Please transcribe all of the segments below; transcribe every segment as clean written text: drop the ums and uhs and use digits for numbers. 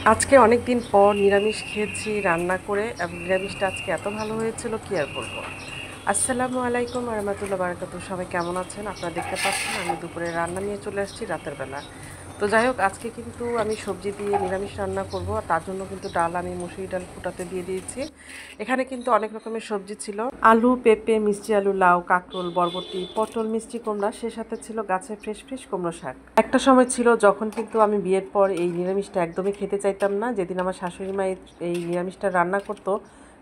আজকে অনেক দিন পর নিরামিষ খেয়েছি রান্না করে এবং নিরামিষটা আজকে এত ভালো হয়েছিল কি আর বলবো। আসসালামু আলাইকুম রহমতুল্লাহ বারাকাতু। সবাই কেমন আছেন? আপনারা দেখতে পাচ্ছেন আমি দুপুরে রান্না নিয়ে চলে আসছি রাতের বেলা। তো যাই হোক, আজকে কিন্তু আমি সবজি দিয়ে নিরামিষ রান্না করব, আর তার জন্য কিন্তু ডাল আমি মুসুরি ডাল ফুটাতে দিয়ে দিয়েছি। এখানে কিন্তু অনেক রকমের সবজি ছিল, আলু, পেঁপে, মিষ্টি আলু, লাউ, কাঁকরোল, বরবটি, পটল, মিষ্টি কুমড়া, সে সাথে ছিল গাছের ফ্রেশ ফ্রেশ কুমড়ো শাক। একটা সময় ছিল যখন কিন্তু আমি বিয়ের পর এই নিরামিষটা একদমই খেতে চাইতাম না। যেদিন আমার শাশুড়ি মা এই নিরামিষটা রান্না করতো,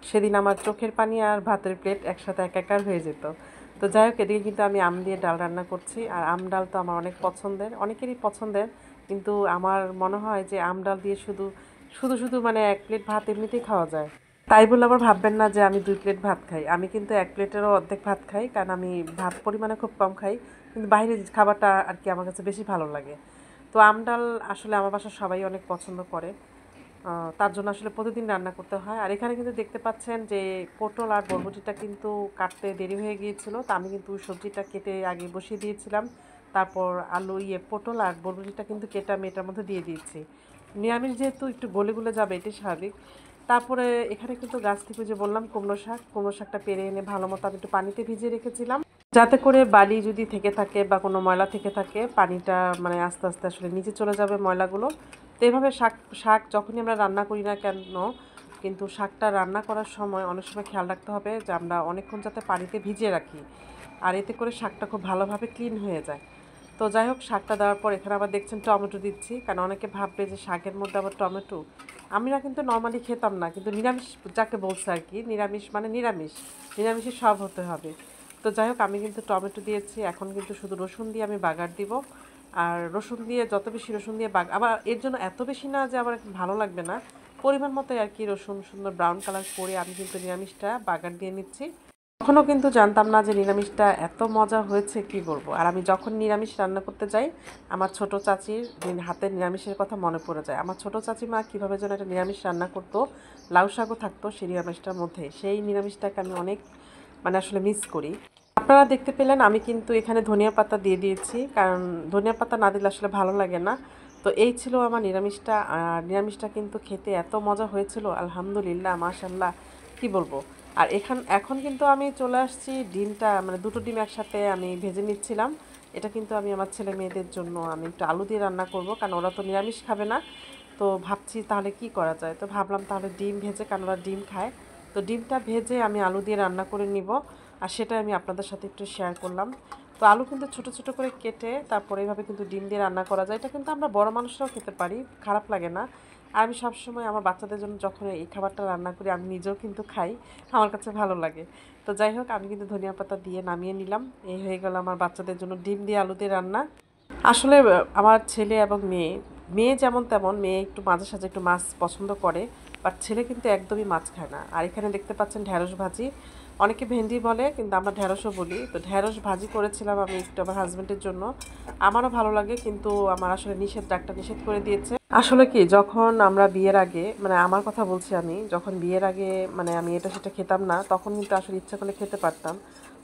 সেদিন আমার চোখের পানি আর ভাতের প্লেট একসাথে একাকার হয়ে যেত। তো যাই হোক, এদিকে কিন্তু আমি আম দিয়ে ডাল রান্না করছি, আর আম ডাল তো আমার অনেক পছন্দের, অনেকেরই পছন্দের, কিন্তু আমার মনে হয় যে আম ডাল দিয়ে শুধু শুধু শুধু মানে এক প্লেট ভাত এমনিতেই খাওয়া যায়। তাই বলে আবার ভাববেন না যে আমি 2 প্লেট ভাত খাই। আমি কিন্তু 1 প্লেটেরও অর্ধেক ভাত খাই, কারণ আমি ভাত পরিমাণে খুব কম খাই, কিন্তু বাইরের খাবারটা আর কি আমার কাছে বেশি ভালো লাগে। তো আম ডাল আসলে আমার বাসার সবাই অনেক পছন্দ করে, তার জন্য আসলে প্রতিদিন রান্না করতে হয়। আর এখানে কিন্তু দেখতে পাচ্ছেন যে পটল আর বরবটিটা কিন্তু কাটতে দেরি হয়ে গিয়েছিল, তা আমি কিন্তু সবজিটা কেটে আগে বসিয়ে দিয়েছিলাম। তারপর আলু পটল আর বরবটিটা কিন্তু কেটে আমি এটার মধ্যে দিয়ে দিয়েছি। নিরামিষ যেহেতু একটু গলে গলে যাবে, এটাই স্বাভাবিক। তারপরে এখানে কিন্তু গাছ থেকে যে বললাম কুমড়ো শাকটা পেরে এনে ভালো মতো আমি একটু পানিতে ভিজিয়ে রেখেছিলাম, যাতে করে বালি যদি থেকে থাকে বা কোনো ময়লা থেকে থাকে, পানিটা মানে আস্তে আস্তে আসলে নিচে চলে যাবে ময়লাগুলো। তো এভাবে শাক শাক যখনই আমরা রান্না করি না কেন, কিন্তু শাকটা রান্না করার সময় অনেক সময় খেয়াল রাখতে হবে যে আমরা অনেকক্ষণ যাতে পানিতে ভিজিয়ে রাখি, আর এতে করে শাকটা খুব ভালোভাবে ক্লিন হয়ে যায়। তো যাই হোক, শাকটা দেওয়ার পর এখানে আবার দেখছেন টমেটো দিচ্ছি, কারণ অনেকে ভাববে যে শাকের মধ্যে আবার টমেটো। আমরা কিন্তু নর্মালি খেতাম না, কিন্তু নিরামিষ যাকে বলছে আর কি, নিরামিষ মানে নিরামিষ, নিরামিষে সব হতে হবে। তো যাই হোক, আমি কিন্তু টমেটো দিয়েছি, এখন কিন্তু শুধু রসুন দিয়ে আমি বাগার দিব। আর রসুন দিয়ে যত বেশি রসুন দিয়ে আবার এর জন্য এত বেশি না যে আবার ভালো লাগবে না, পরিমাণ মতো আর কি রসুন সুন্দর ব্রাউন কালার করে আমি কিন্তু নিরামিষটা বাগার দিয়ে নিচ্ছি। কখনো কিন্তু জানতাম না যে নিরামিষটা এত মজা হয়েছে কি বলবো। আর আমি যখন নিরামিষ রান্না করতে যাই, আমার ছোট চাচির হাতের নিরামিষের কথা মনে পড়ে যায়। আমার ছোট চাচিমা কীভাবে যেন একটা নিরামিষ রান্না করতো, লাউ শাকও থাকতো সেই নিরামিষটার মধ্যে, সেই নিরামিষটাকে আমি অনেক মানে আসলে মিস করি। আপনারা দেখতে পেলেন আমি কিন্তু এখানে ধনিয়া পাতা দিয়ে দিয়েছি, কারণ ধনিয়া পাতা না দিলে আসলে ভালো লাগে না। তো এই ছিল আমার নিরামিষটা, আর নিরামিষটা কিন্তু খেতে এত মজা হয়েছিল, আলহামদুলিল্লাহ, মাশাল্লাহ, কি বলবো। আর এখন কিন্তু আমি চলে আসছি, ডিমটা মানে দুটো ডিম একসাথে আমি ভেজে নিচ্ছিলাম। এটা কিন্তু আমি আমার ছেলে মেয়েদের জন্য আমি একটু আলু দিয়ে রান্না করব, কারণ ওরা তো নিরামিষ খাবে না। তো ভাবছি তাহলে কি করা যায়, তো ভাবলাম তাহলে ডিম ভেজে, কারণ ওরা ডিম খায়। তো ডিমটা ভেজে আমি আলু দিয়ে রান্না করে নিব, আর সেটা আমি আপনাদের সাথে একটু শেয়ার করলাম। তো আলু কিন্তু ছোট ছোট করে কেটে তারপরে এইভাবে কিন্তু ডিম দিয়ে রান্না করা যায়, এটা কিন্তু আমরা বড় মানুষরাও খেতে পারি, খারাপ লাগে না। আর আমি সবসময় আমার বাচ্চাদের জন্য যখন এই খাবারটা রান্না করি, আমি নিজেও কিন্তু খাই, আমার কাছে ভালো লাগে। তো যাই হোক, আমি কিন্তু ধনিয়া পাতা দিয়ে নামিয়ে নিলাম। এই হয়ে গেল আমার বাচ্চাদের জন্য ডিম দিয়ে আলু দিয়ে রান্না। আসলে আমার ছেলে এবং মেয়ে, মেয়ে যেমন তেমন, মেয়ে একটু মাঝে সাঝে একটু মাছ পছন্দ করে, বাট ছেলে কিন্তু একদমই মাছ খায় না। আর এখানে দেখতে পাচ্ছেন ঢ্যাঁড়স ভাজি, অনেকে ভেন্ডি বলে কিন্তু আমরা ঢ্যাঁড়সও বলি। তো ঢ্যাঁড়স ভাজি করেছিলাম আমি একটু আমার হাজব্যান্ডের জন্য, আমারও ভালো লাগে, কিন্তু আমার আসলে ডাক্তার নিষেধ করে দিয়েছে। আসলে কি, যখন আমরা বিয়ের আগে, মানে আমার কথা বলছি, আমি যখন বিয়ের আগে মানে আমি এটা সেটা খেতাম না, তখন কিন্তু আসলে ইচ্ছা করলে খেতে পারতাম।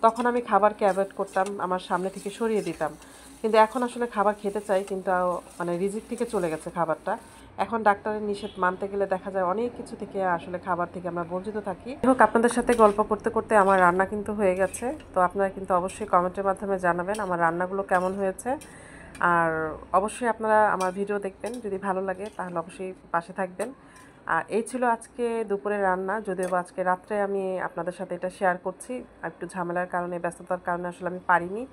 তখন আমি খাবারকে অ্যাভয়েড করতাম, আমার সামনে থেকে সরিয়ে দিতাম। কিন্তু এখন আসলে খাবার খেতে চাই, কিন্তু মানে রিজিক থেকে চলে গেছে খাবারটা। এখন ডাক্তারের নিষেধ মানতে গেলে দেখা যায় অনেক কিছু থেকে আসলে খাবার থেকে আমরা বঞ্চিত থাকি। যাই হোক, আপনাদের সাথে গল্প করতে করতে আমার রান্না কিন্তু হয়ে গেছে। তো আপনারা কিন্তু অবশ্যই কমেন্টের মাধ্যমে জানাবেন আমার রান্নাগুলো কেমন হয়েছে। আর অবশ্যই আপনারা আমার ভিডিও দেখবেন, যদি ভালো লাগে তাহলে অবশ্যই পাশে থাকবেন। আর এই ছিল আজকে দুপুরের রান্না, যদিও বা আজকে রাত্রে আমি আপনাদের সাথে এটা শেয়ার করছি, একটু ঝামেলার কারণে, ব্যস্ততার কারণে আসলে আমি পারিনি।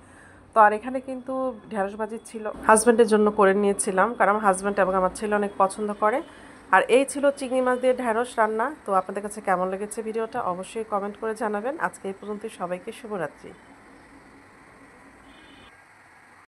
তো আর এখানে কিন্তু ঢেঁড়স ভাজি ছিল, হাজব্যান্ডের জন্য করে নিয়েছিলাম, কারণ আমার হাজব্যান্ড এবং আমার ছেলে অনেক পছন্দ করে। আর এই ছিল চিংড়ি মাছ দিয়ে ঢেঁড়স রান্না। তো আপনাদের কাছে কেমন লেগেছে ভিডিওটা অবশ্যই কমেন্ট করে জানাবেন। আজকে এই পর্যন্তই, সবাইকে শুভরাত্রি।